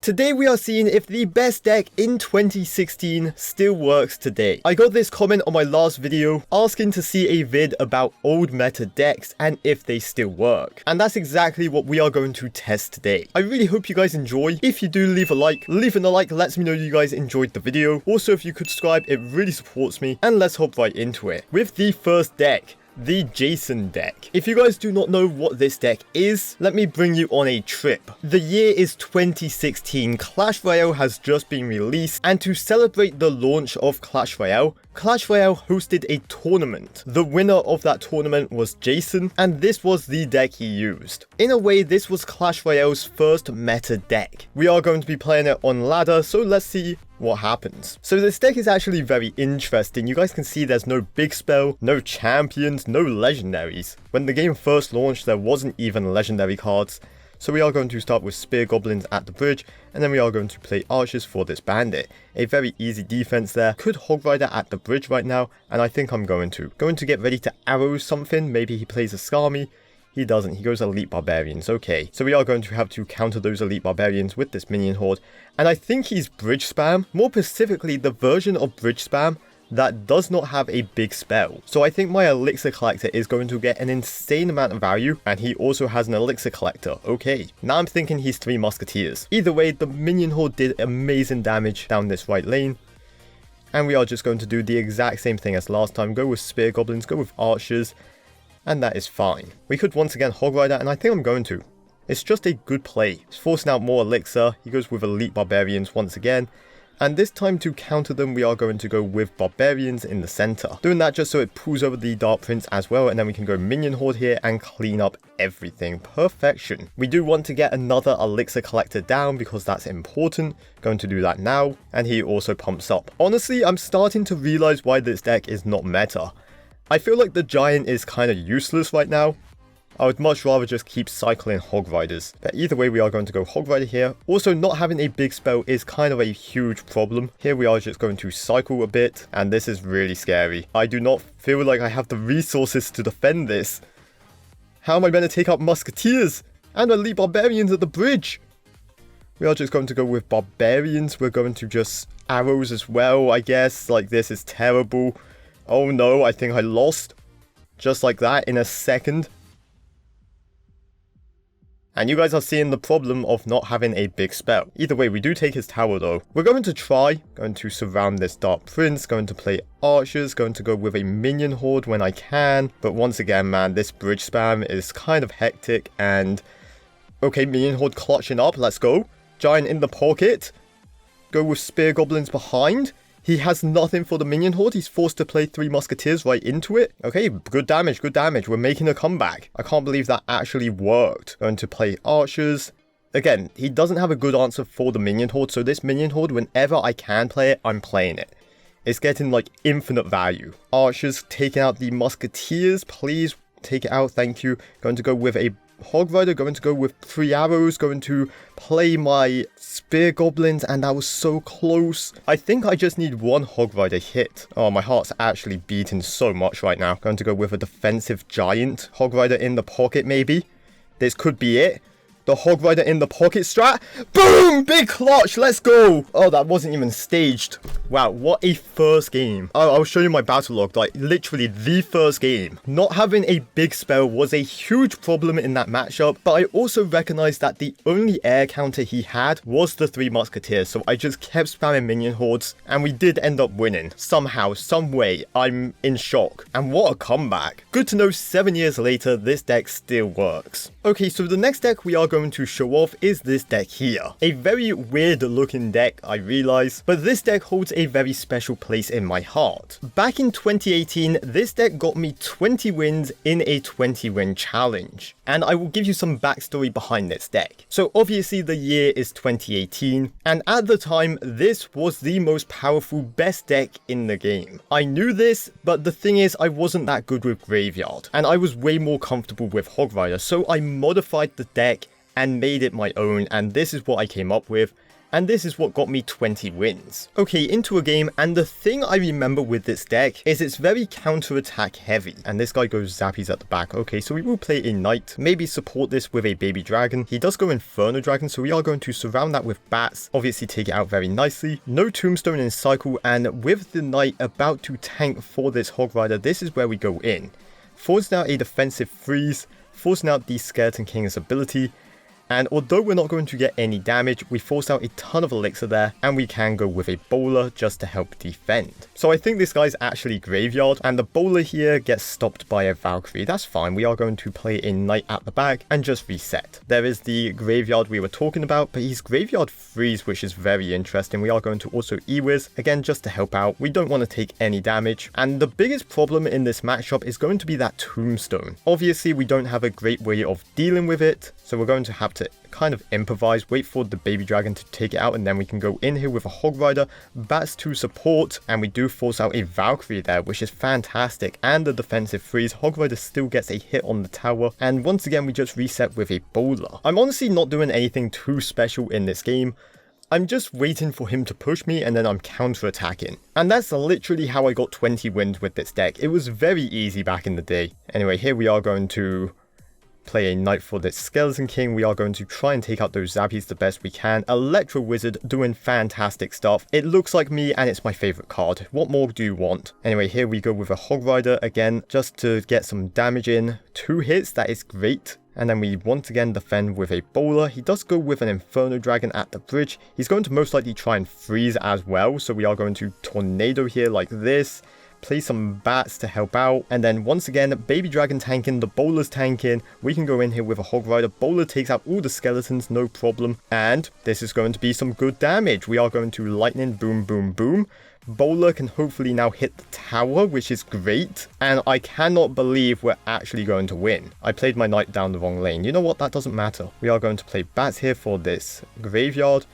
Today we are seeing if the best deck in 2016 still works today. I got this comment on my last video asking to see a vid about old meta decks and if they still work. And that's exactly what we are going to test today. I really hope you guys enjoy. If you do, leave a like. Leaving a like lets me know you guys enjoyed the video. Also, if you could subscribe, it really supports me. And let's hop right into it. With the first deck, the Jason deck. If you guys do not know what this deck is, let me bring you on a trip. The year is 2016, Clash Royale has just been released, and to celebrate the launch of Clash Royale hosted a tournament. The winner of that tournament was Jason, and this was the deck he used. In a way, this was Clash Royale's first meta deck. We are going to be playing it on ladder, so let's see what happens. So this deck is actually very interesting. You guys can see there's no big spell, no champions, no legendaries. When the game first launched, there wasn't even legendary cards. So we are going to start with Spear Goblins at the bridge, and then we are going to play Archers for this Bandit. A very easy defense there. Could Hog Rider at the bridge right now, and I think I'm going to get ready to arrow something. Maybe he plays a Skami. He doesn't, he goes Elite Barbarians, okay. So we are going to have to counter those Elite Barbarians with this minion horde. And I think he's bridge spam, more specifically the version of bridge spam that does not have a big spell. So I think my Elixir Collector is going to get an insane amount of value, and he also has an Elixir Collector, okay. Now I'm thinking he's 3 Musketeers. Either way, the minion horde did amazing damage down this right lane. And we are just going to do the exact same thing as last time, go with Spear Goblins, go with Archers. And that is fine. We could once again Hog Rider, and I think I'm going to. It's just a good play. He's forcing out more Elixir. He goes with Elite Barbarians once again. And this time to counter them, we are going to go with Barbarians in the center. Doing that just so it pulls over the Dark Prince as well, and then we can go Minion Horde here and clean up everything. Perfection. We do want to get another Elixir Collector down because that's important. Going to do that now. And he also pumps up. Honestly, I'm starting to realize why this deck is not meta. I feel like the Giant is kind of useless right now. I would much rather just keep cycling Hog Riders. But either way, we are going to go Hog Rider here. Also, not having a big spell is kind of a huge problem. Here we are just going to cycle a bit, and this is really scary. I do not feel like I have the resources to defend this. How am I going to take out Musketeers and Elite Barbarians at the bridge? We are just going to go with Barbarians. We're going to just arrows as well, I guess. Like, this is terrible. Oh no, I think I lost. Just like that in a second. And you guys are seeing the problem of not having a big spell. Either way, we do take his tower though. We're going to surround this Dark Prince, going to play Archers, going to go with a Minion Horde when I can. But once again, man, this bridge spam is kind of hectic. And okay, Minion Horde clutching up, let's go. Giant in the pocket. Go with Spear Goblins behind. He has nothing for the Minion Horde. He's forced to play 3 Musketeers right into it. Okay, good damage, good damage. We're making a comeback. I can't believe that actually worked. Going to play Archers. Again, he doesn't have a good answer for the Minion Horde. So this Minion Horde, whenever I can play it, I'm playing it. It's getting like infinite value. Archers taking out the Musketeers. Please take it out. Thank you. Going to go with a Hog Rider, going to go with 3 arrows, going to play my Spear Goblins, and that was so close. I think I just need 1 Hog Rider hit. Oh, my heart's actually beating so much right now. Going to go with a defensive Giant. Hog Rider in the pocket, maybe. This could be it. The Hog Rider in the pocket strat. Boom! Big clutch! Let's go! Oh, that wasn't even staged. Wow, what a first game. I'll show you my battle log. Like, literally the first game. Not having a big spell was a huge problem in that matchup, but I also recognized that the only air counter he had was the 3 Musketeers, so I just kept spamming Minion Hordes, and we did end up winning. Somehow, some way. I'm in shock. And what a comeback. Good to know 7 years later, this deck still works. Okay, so the next deck we are going to show off is this deck here. A very weird looking deck, I realize, but this deck holds a very special place in my heart. Back in 2018, this deck got me 20 wins in a 20 win challenge. And I will give you some backstory behind this deck. So obviously the year is 2018, and at the time, this was the most powerful best deck in the game. I knew this, but the thing is I wasn't that good with Graveyard, and I was way more comfortable with Hog Rider, so I modified the deck and made it my own, and this is what I came up with. and this is what got me 20 wins. Okay, into a game, and the thing I remember with this deck is it's very counter-attack heavy, and this guy goes zappies at the back. Okay, so we will play a knight, maybe support this with a baby dragon. He does go inferno dragon, so we are going to surround that with bats, obviously take it out very nicely. No tombstone in cycle, and with the knight about to tank for this hog rider, this is where we go in. Forcing out a defensive freeze, forcing out the Skeleton King's ability, and although we're not going to get any damage, we force out a ton of elixir there, and we can go with a bowler just to help defend. So I think this guy's actually graveyard, and the bowler here gets stopped by a Valkyrie. That's fine, we are going to play a knight at the back and just reset. There is the graveyard we were talking about, but he's graveyard freeze, which is very interesting. We are going to also E-Wiz, again just to help out. We don't want to take any damage, and the biggest problem in this matchup is going to be that tombstone. Obviously we don't have a great way of dealing with it, so we're going to have to kind of improvise, wait for the baby dragon to take it out, and then we can go in here with a hog rider, bats to support, and we do force out a Valkyrie there, which is fantastic, and the defensive freeze. Hog rider still gets a hit on the tower, and once again we just reset with a bowler. I'm honestly not doing anything too special in this game. I'm just waiting for him to push me, and then I'm counter-attacking. And that's literally how I got 20 wins with this deck. It was very easy back in the day. Anyway, here we are going to play a knight for this Skeleton King. We are going to try and take out those zappies the best we can. Electro Wizard doing fantastic stuff. It looks like me, and it's my favorite card. What more do you want? Anyway, here we go with a Hog Rider again, just to get some damage in. 2 hits, that is great. And then we once again defend with a bowler. He does go with an Inferno Dragon at the bridge. He's going to most likely try and freeze as well. So we are going to Tornado here like this. Play some bats to help out, and then once again baby dragon tanking, the bowler's tanking. We can go in here with a hog rider. Bowler takes out all the skeletons, no problem, and this is going to be some good damage. We are going to lightning, boom boom boom. Bowler can hopefully now hit the tower, which is great, and I cannot believe we're actually going to win. I played my knight down the wrong lane. You know what, that doesn't matter. We are going to play bats here for this graveyard.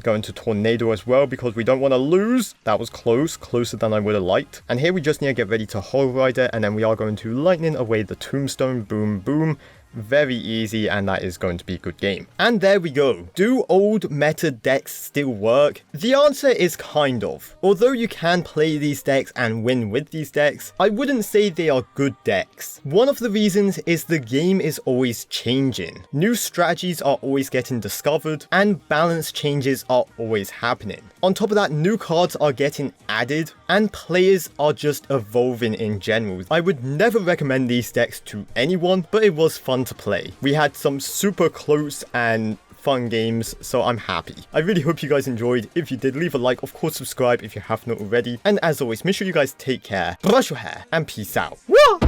Going to Tornado as well because we don't want to lose. That was close, closer than I would have liked. And here we just need to get ready to Hog Rider, and then we are going to Lightning away the Tombstone, boom, boom. Very easy, and that is going to be a good game. And there we go. Do old meta decks still work? The answer is kind of. Although you can play these decks and win with these decks, I wouldn't say they are good decks. One of the reasons is the game is always changing. New strategies are always getting discovered, and balance changes are always happening. On top of that, new cards are getting added, and players are just evolving in general. I would never recommend these decks to anyone, but it was fun to play. We had some super close and fun games, so I'm happy. I really hope you guys enjoyed. If you did, leave a like, of course subscribe if you have not already, and as always, make sure you guys take care, brush your hair, and peace out. Woo!